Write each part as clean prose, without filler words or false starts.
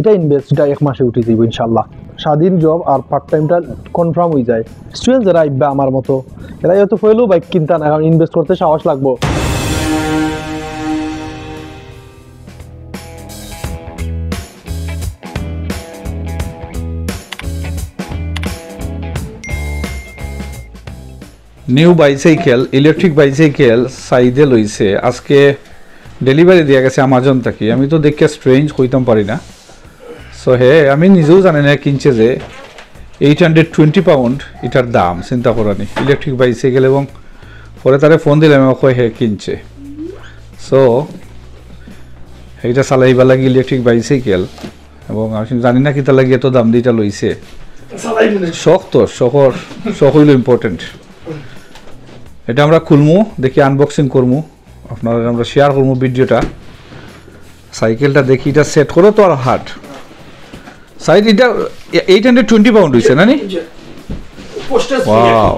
এটা ইনভেস্ট, এটা 1 মাসে উঠে যাবে ইনশাআল্লাহ। স্বাধীন জব আর পার্ট টাইমটা কনফার্ম হয়ে যায়। স্টুডেন্ট যারা আইবা আমার মতো, এরা হয়তো ফেলেও বাইক কিনতে না, কারণ ইনভেস্ট করতে সাহস লাগবো। নিউ বাইসাইকেল, ইলেকট্রিক বাইসাইকেল সাইডে লইছে, আজকে ডেলিভারি দিয়া গেছে আমাজন থেকে। আমি তো দেখে স্ট্রেঞ্জ কইতাম পারি না। সো হে আমি নিজেও জানি না কিনছে যে 820 পাউন্ড এটার দাম, চিন্তা করানি ইলেকট্রিক বাইসাইকেল। এবং পরে তারে ফোন দিলাম, কয় হে কিনছে। সো এইটা চালাইবা লাগে ইলেকট্রিক বাইসাইকেল, এবং আমি জানি না কিতা লাগে এত দাম দিয়ে এটা লইছে। শখ তো, শখ হইল ইম্পর্টেন্ট। এটা আমরা খুলমু, দেখি আনবক্সিং করমু, আপনারা আমরা শেয়ার করমু ভিডিওটা। সাইকেলটা দেখি, এটা সেট করো তো আর হার্ড সাইড। এটা 820 পাউন্ড হয়েছে না নি? ওয়াও,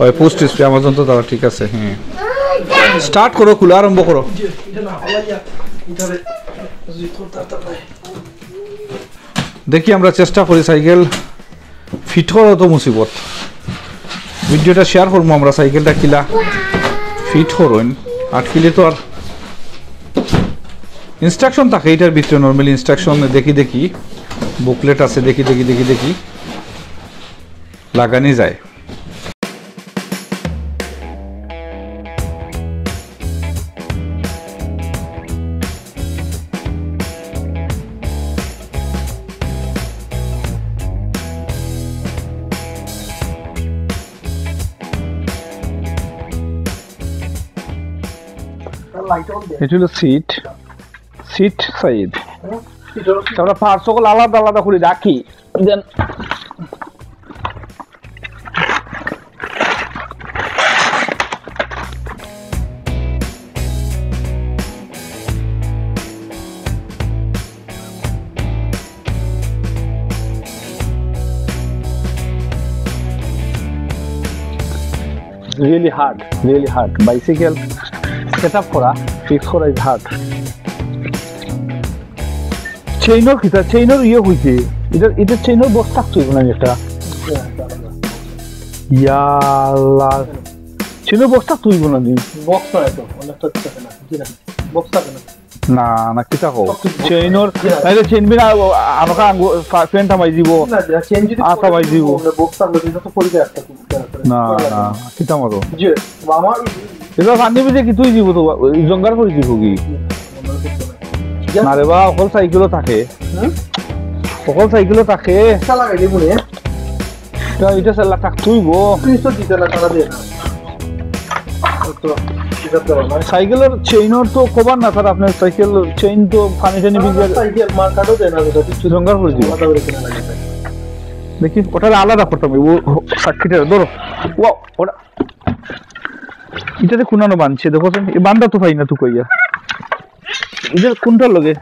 ওই পোস্ট স্প্রে আমাজন তো তারা ঠিক আছে। হ্যাঁ, স্টার্ট করো, খোলা আরম্ভ করো। দেখি আমরা চেষ্টা করি সাইকেল ফিট করো তো মুসিবত। ভিডিওটা শেয়ার করবো আমরা, সাইকেলটা কিলা ফিট করুন। আটকিলে তো আর ইনস্ট্রাকশন থাকে এটার ভিতরে, নর্মালি ইনস্ট্রাকশন দেখি বুকলেট আছে, দেখি লাগানি যায়। এটা হলো সিট সাইড। আমরা পার্টস সকল আলাদা আলাদা করে রাখি, দেন really hard bicycle setup করা, ফিক্স করা is hard. চেইনর ইয়ে হইছে, এটা চেইনর বক্স থাকতো না একটা, ইয়াল্লা চেইনর বক্স থাকতো না নি, বক্স না তো অনেকটা থাকে না, কি না বক্স থাকে না না কি থাকো চেইনর, আরে চেইন বিনা আরকা ফ্রেন্ডটা মাই দিব না, চেইন যদি আটা মাই দিব বক্স থাকলে তো পরিচয় একটা না কি থামারো জি মামা এটা ফান্ডি বিজে কি তুই দিব তো জঙ্গার করে দিব কি না রে বা, অকল সাইকেলও থাকে, অকল সাইকেলও থাকে চালা গাইলে মনে তো এটা চালা থাকতুই গো, তো দিতে না তারা দিয়ে না সাইকেলের চেইনর তো কভার না স্যার, আপনার সাইকেল চেইন তো পানি টানি ভিজে সাইকেল মার্কাটও দেয় না, কিছু জঙ্গার করে দিব দেখি। ওটা আলাদা করতে হবে, ও সাক্ষীটা ধরো ও ওটা এটাতে কোনানো বানছে দেখো, এই বান্দা তো পাই না তুই কইয়া এটা কোনটার লগে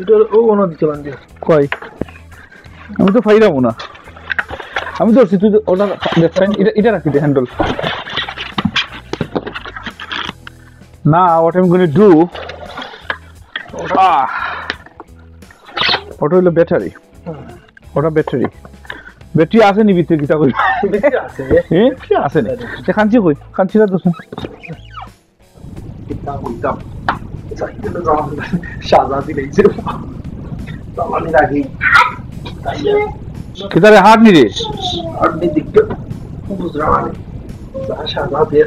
এটা ও কোন দিতে বান্দে কই, আমি তো পাইরাম না, আমি ধরছি তুই ওটা দেখছেন, এটা রাখি দে হ্যান্ডেল না। what I'm going to do, ওটা হলো ব্যাটারি, ওটা ব্যাটারি আছে নি ভিতরে, কিটা কই ব্যাটারি আছে, হ্যাঁ আছে না, কাঞ্চি কই কাঞ্চিটা দোসন কিটা কইতাম সাইকেল রাম শাহজাদি লাইছে তামানি রাখি কিদারে হাত নি রে, হাত নি দিকে বুঝরা মানে শাহজাদি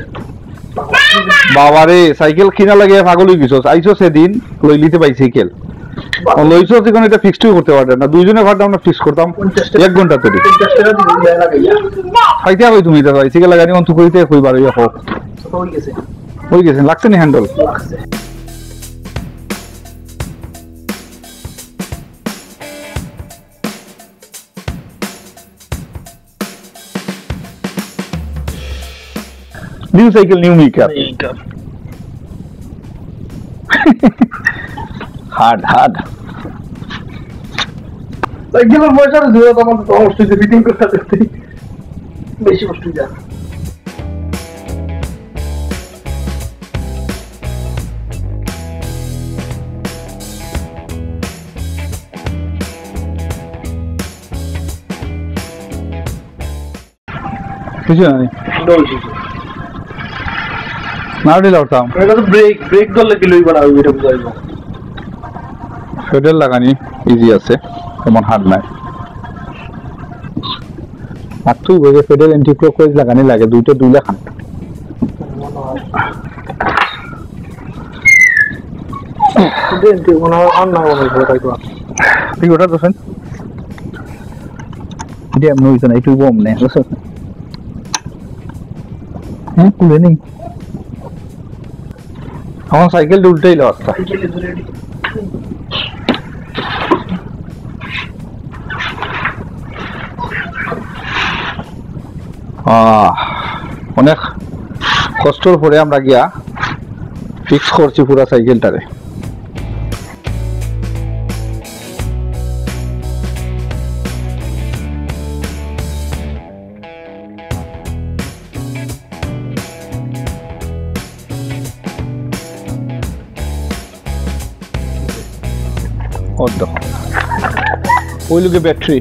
বাবারে সাইকেল কিনা লাগে পাগল হয়ে গেছস, আইছো সেদিন লই লিতে বাইসাইকেল লইছো, যখন এটা ফিক্সড করতে পারবে না, দুইজনে ভাড়া আমরা ফিক্স করতাম 1 ঘন্টা ধরে 50 টাকা দিয়ে লাগাইয়া খাইতে হবে। তুমি এটা বাইসাইকেল লাগানি অন্ত কইতে কইবার ইয়া হোক হই গেছে লাগছে নি হ্যান্ডেল লাগছে। New cycle, new makeup. hard. Cycle or motor is zero. Tamam to host to fitting kar sakte. Beshi host ja. কিছু না না দিলে উঠাম এটা তো ব্রেক ধরলে কি লইবা না এটা বুঝাইবো ফেডার লাগানি ইজি আছে তেমন হার্ড নাই আর তুই বলে ফেডার এন্টি ক্লকওয়াইজ লাগানি লাগে দুইটা দুই লাগান ঠিক ওটা দোষেন এটা এমন হইতো না একটু কম নেই হ্যাঁ খুলে নেই আমার সাইকেল উল্টেই লস্তা অনেক কষ্টর পরে আমরা গিয়া ফিক্স করছি পুরা সাইকেলটারে ওই লোকে ব্যাটারি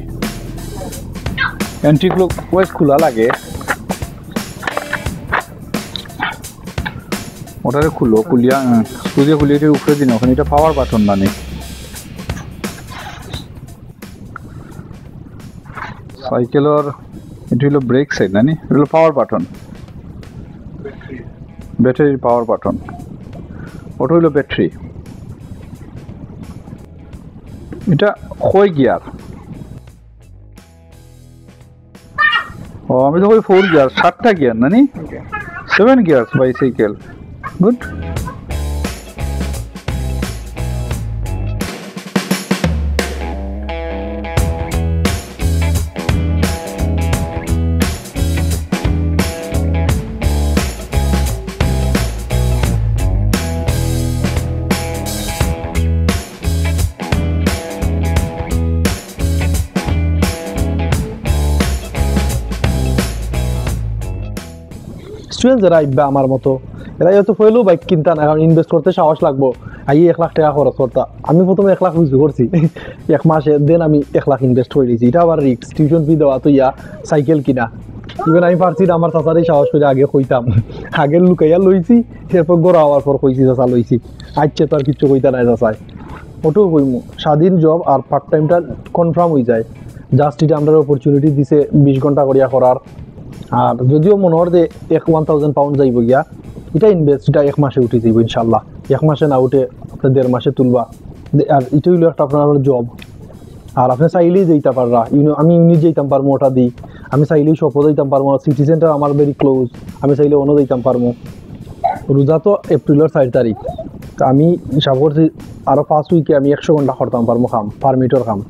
অ্যান্টি ক্লকওয়াইজ খোলা লাগে ওটারে খুলো খুলিয়া খুলিয়ে খুলিয়ে উপরে দিন ওখানে এটা পাওয়ার বাটন না নেই সাইকেলের এটা হলো ব্রেক সাইড না নি এটা হলো পাওয়ার বাটন ব্যাটারির পাওয়ার বাটন ওটা হলো ব্যাটারি এটা কয় গিয়ার ও আমি তো ওই 4 গিয়ার 7টা গিয়ার না নি 7 গিয়ার্স বাইসাইকেল গুড স্টুডেন্ট যারা আইবা আমার মতো এরা হয়তো হইলেও বাইক কিনতা না কারণ ইনভেস্ট করতে সাহস লাগবো আইয়ে 1 লাখ টাকা খরচ করতা আমি প্রথমে 1 লাখ ইউজ করছি এক মাসে দেন আমি 1 লাখ ইনভেস্ট করে দিয়েছি এটা আবার রিস্ক টিউশন ফি দেওয়া তো সাইকেল কিনা ইভেন আমি পারছি না আমার চাচারই সাহস করে আগে কইতাম আগে লুকাইয়া লইছি এরপর গোড়া হওয়ার পর কইছি চাচা লইছি আচ্ছা তো আর কিছু কইতা নাই চাচাই ওটাও কইমু স্বাধীন জব আর পার্ট টাইমটা কনফার্ম হয়ে যায় জাস্ট এটা আমরা অপরচুনিটি দিছে 20 ঘন্টা করিয়া করার আর যদিও মনে হয় যে 1000 পাউন্ড যাইব গিয়া এটা ইনভেস্ট এটা 1 মাসে উঠে যাইব ইনশাল্লাহ 1 মাসে না উঠে আপনি 1.5 মাসে তুলবা আর এটা হইলো একটা আপনার জব আর আপনি চাইলেই যেতে পাররা আমি ইউনিট যেতাম পারবো ওটা দিই আমি চাইলেই শপও যেতাম পারবো সিটি সেন্টার আমার ভেরি ক্লোজ আমি চাইলে অন্য যেতাম পারবো রোজা তো এপ্রিলের 4 তারিখ তো আমি হিসাব করছি আরও 5 উইকে আমি 100 ঘন্টা করতাম পারবো খাম পারমিটর খাম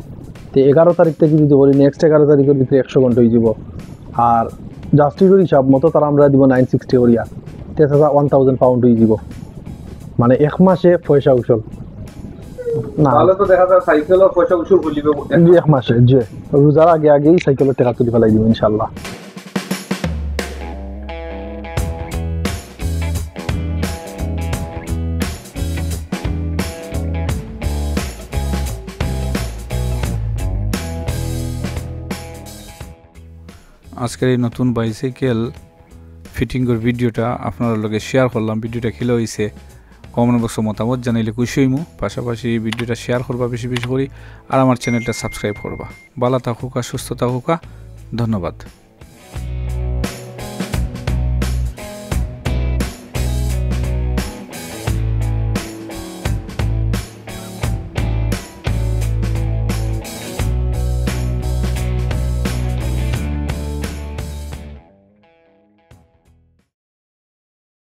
তো 11 তারিখ থেকে যদি বলি নেক্সট 11 তারিখের ভিতরে 100 ঘন্টা হয়ে যাব আর জাস্টিসের হিসাব মতো তারা আমরা দিব 960 করিয়া 1000 পাউন্ড হয়ে যাব মানে 1 মাসে পয়সা উসল না তাহলে তো দেখা যায় সাইকেলও পয়সা উসুল হইবে 1 মাসে যে রোজার আগেই সাইকেলের টাকা তুলে ফেলাই দিব ইনশাআল্লাহ আজকের এই নতুন বাইসাইকেল ফিটিংয়ের ভিডিওটা আপনার লগে শেয়ার করলাম ভিডিওটা খেলে হয়েছে কমেন্ট বক্সে মতামত জানাইলে খুশি হইমু পাশাপাশি ভিডিওটা শেয়ার করবা বেশি বেশি করে আর আমার চ্যানেলটা সাবস্ক্রাইব করবা ভালো থাকুক সুস্থ থাকুক ধন্যবাদ।